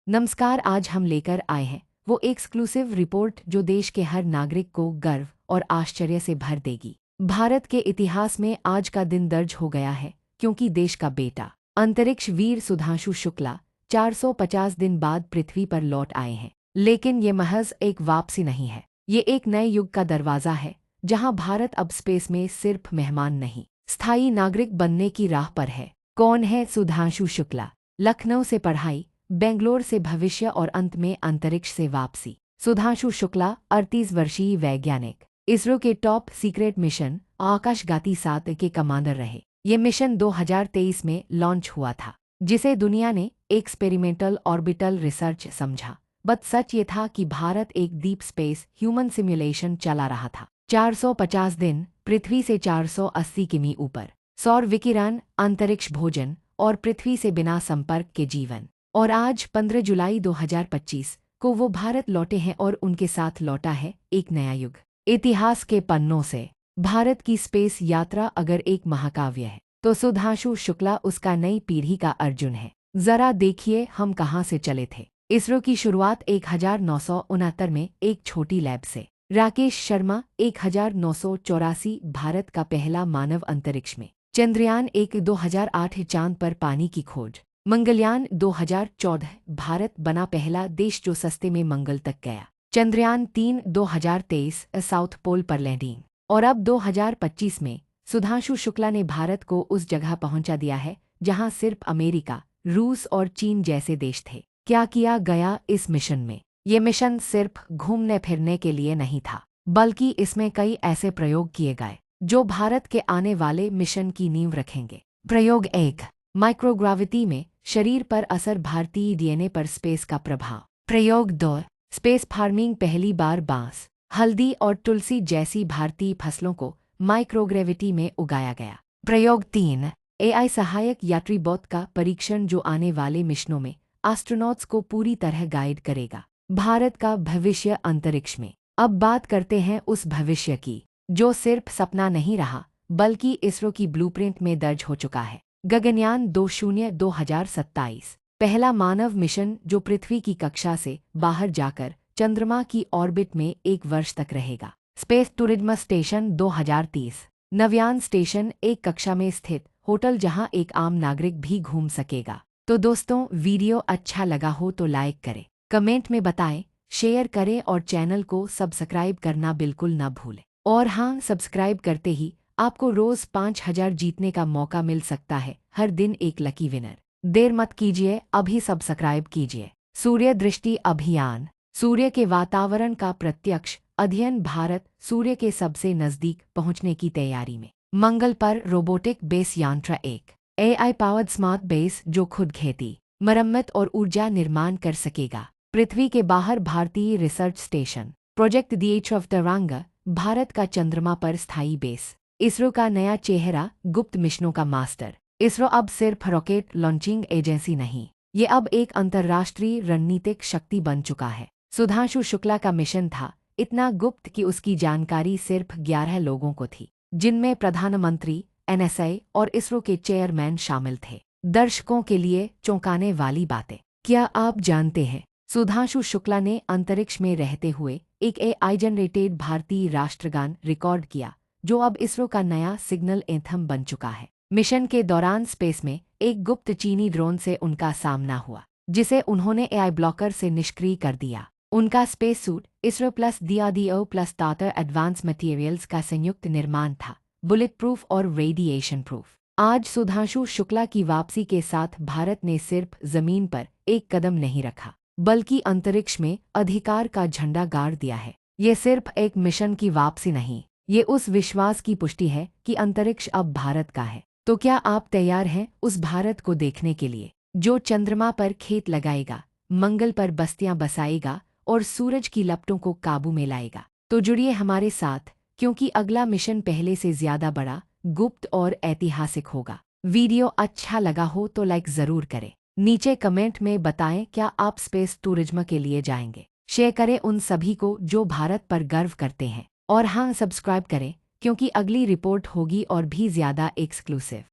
नमस्कार, आज हम लेकर आए हैं वो एक्सक्लूसिव रिपोर्ट जो देश के हर नागरिक को गर्व और आश्चर्य से भर देगी। भारत के इतिहास में आज का दिन दर्ज हो गया है क्योंकि देश का बेटा अंतरिक्ष वीर सुधांशु शुक्ला 450 दिन बाद पृथ्वी पर लौट आए हैं। लेकिन ये महज एक वापसी नहीं है, ये एक नए युग का दरवाज़ा है जहां भारत अब स्पेस में सिर्फ मेहमान नहीं, स्थायी नागरिक बनने की राह पर है। कौन है सुधांशु शुक्ला? लखनऊ से पढ़ाई, बेंगलोर से भविष्य और अंत में अंतरिक्ष से वापसी। सुधांशु शुक्ला 38 वर्षीय वैज्ञानिक, इसरो के टॉप सीक्रेट मिशन आकाशगाती 7 के कमांडर रहे। ये मिशन 2023 में लॉन्च हुआ था, जिसे दुनिया ने एक्सपेरिमेंटल ऑर्बिटल रिसर्च समझा। बट सच ये था कि भारत एक डीप स्पेस ह्यूमन सिमुलेशन चला रहा था। 450 दिन, पृथ्वी से 480 किमी ऊपर, सौर विकिरण, अंतरिक्ष भोजन और पृथ्वी से बिना संपर्क के जीवन। और आज 15 जुलाई 2025 को वो भारत लौटे हैं और उनके साथ लौटा है एक नया युग। इतिहास के पन्नों से भारत की स्पेस यात्रा अगर एक महाकाव्य है तो सुधांशु शुक्ला उसका नई पीढ़ी का अर्जुन है। जरा देखिए हम कहाँ से चले थे। इसरो की शुरुआत 1969 में एक छोटी लैब से। राकेश शर्मा 1984 भारत का पहला मानव अंतरिक्ष में। चंद्रयान 1 2008 चांद पर पानी की खोज। मंगलयान 2014 भारत बना पहला देश जो सस्ते में मंगल तक गया। चंद्रयान 3 2023 साउथ पोल पर लैंडिंग। और अब 2025 में सुधांशु शुक्ला ने भारत को उस जगह पहुंचा दिया है जहां सिर्फ अमेरिका, रूस और चीन जैसे देश थे। क्या किया गया इस मिशन में? ये मिशन सिर्फ घूमने फिरने के लिए नहीं था, बल्कि इसमें कई ऐसे प्रयोग किए गए जो भारत के आने वाले मिशन की नींव रखेंगे। प्रयोग 1, माइक्रोग्राविटी में शरीर पर असर, भारतीय डीएनए पर स्पेस का प्रभाव। प्रयोग 2, स्पेस फार्मिंग, पहली बार बांस, हल्दी और तुलसी जैसी भारतीय फसलों को माइक्रोग्रेविटी में उगाया गया। प्रयोग 3, एआई सहायक यात्री बोट का परीक्षण जो आने वाले मिशनों में एस्ट्रोनॉट्स को पूरी तरह गाइड करेगा। भारत का भविष्य अंतरिक्ष में। अब बात करते हैं उस भविष्य की जो सिर्फ सपना नहीं रहा बल्कि इसरो की ब्लूप्रिंट में दर्ज हो चुका है। गगनयान 2027, पहला मानव मिशन जो पृथ्वी की कक्षा से बाहर जाकर चंद्रमा की ऑर्बिट में 1 वर्ष तक रहेगा। Space tourism station 2030, Navayana station, एक कक्षा में स्थित होटल जहां एक आम नागरिक भी घूम सकेगा। तो दोस्तों, वीडियो अच्छा लगा हो तो लाइक करें, कमेंट में बताएं, शेयर करें और चैनल को सब्सक्राइब करना बिल्कुल न भूलें। और हाँ, सब्सक्राइब करते ही आपको रोज 5000 जीतने का मौका मिल सकता है, हर दिन एक लकी विनर। देर मत कीजिए, अभी सब्सक्राइब कीजिए। सूर्य दृष्टि अभियान, सूर्य के वातावरण का प्रत्यक्ष अध्ययन, भारत सूर्य के सबसे नजदीक पहुंचने की तैयारी में। मंगल पर रोबोटिक बेस यंत्र, एक एआई पावर्ड स्मार्ट बेस जो खुद खेती, मरम्मत और ऊर्जा निर्माण कर सकेगा। पृथ्वी के बाहर भारतीय research station, project the edge of तरंगा, भारत का चंद्रमा पर स्थायी बेस। इसरो का नया चेहरा, गुप्त मिशनों का मास्टर। इसरो अब सिर्फ रॉकेट लॉन्चिंग एजेंसी नहीं, ये अब एक अंतर्राष्ट्रीय रणनीतिक शक्ति बन चुका है। सुधांशु शुक्ला का मिशन था इतना गुप्त कि उसकी जानकारी सिर्फ 11 लोगों को थी, जिनमें प्रधानमंत्री, एनएसए और इसरो के चेयरमैन शामिल थे। दर्शकों के लिए चौंकाने वाली बातें। क्या आप जानते हैं सुधांशु शुक्ला ने अंतरिक्ष में रहते हुए एक एआई जनरेटेड भारतीय राष्ट्रगान रिकॉर्ड किया जो अब इसरो का नया सिग्नल एंथम बन चुका है। मिशन के दौरान स्पेस में एक गुप्त चीनी ड्रोन से उनका सामना हुआ, जिसे उन्होंने एआई ब्लॉकर से निष्क्रिय कर दिया। उनका space suit ISRO plus DRDO plus Tata advance materials का संयुक्त निर्माण था, बुलेट प्रूफ और रेडिएशन प्रूफ। आज सुधांशु शुक्ला की वापसी के साथ भारत ने सिर्फ जमीन पर एक कदम नहीं रखा, बल्कि अंतरिक्ष में अधिकार का झंडा गाड़ दिया है। ये सिर्फ एक मिशन की वापसी नहीं, ये उस विश्वास की पुष्टि है कि अंतरिक्ष अब भारत का है। तो क्या आप तैयार हैं उस भारत को देखने के लिए जो चंद्रमा पर खेत लगाएगा, मंगल पर बस्तियां बसाएगा और सूरज की लपटों को काबू में लाएगा? तो जुड़िए हमारे साथ, क्योंकि अगला मिशन पहले से ज्यादा बड़ा, गुप्त और ऐतिहासिक होगा। वीडियो अच्छा लगा हो तो लाइक जरूर करें, नीचे कमेंट में बताएं क्या आप स्पेस टूरिज्म के लिए जाएंगे। शेयर करें उन सभी को जो भारत पर गर्व करते हैं। और हाँ, सब्सक्राइब करें क्योंकि अगली रिपोर्ट होगी और भी ज्यादा एक्सक्लूसिव।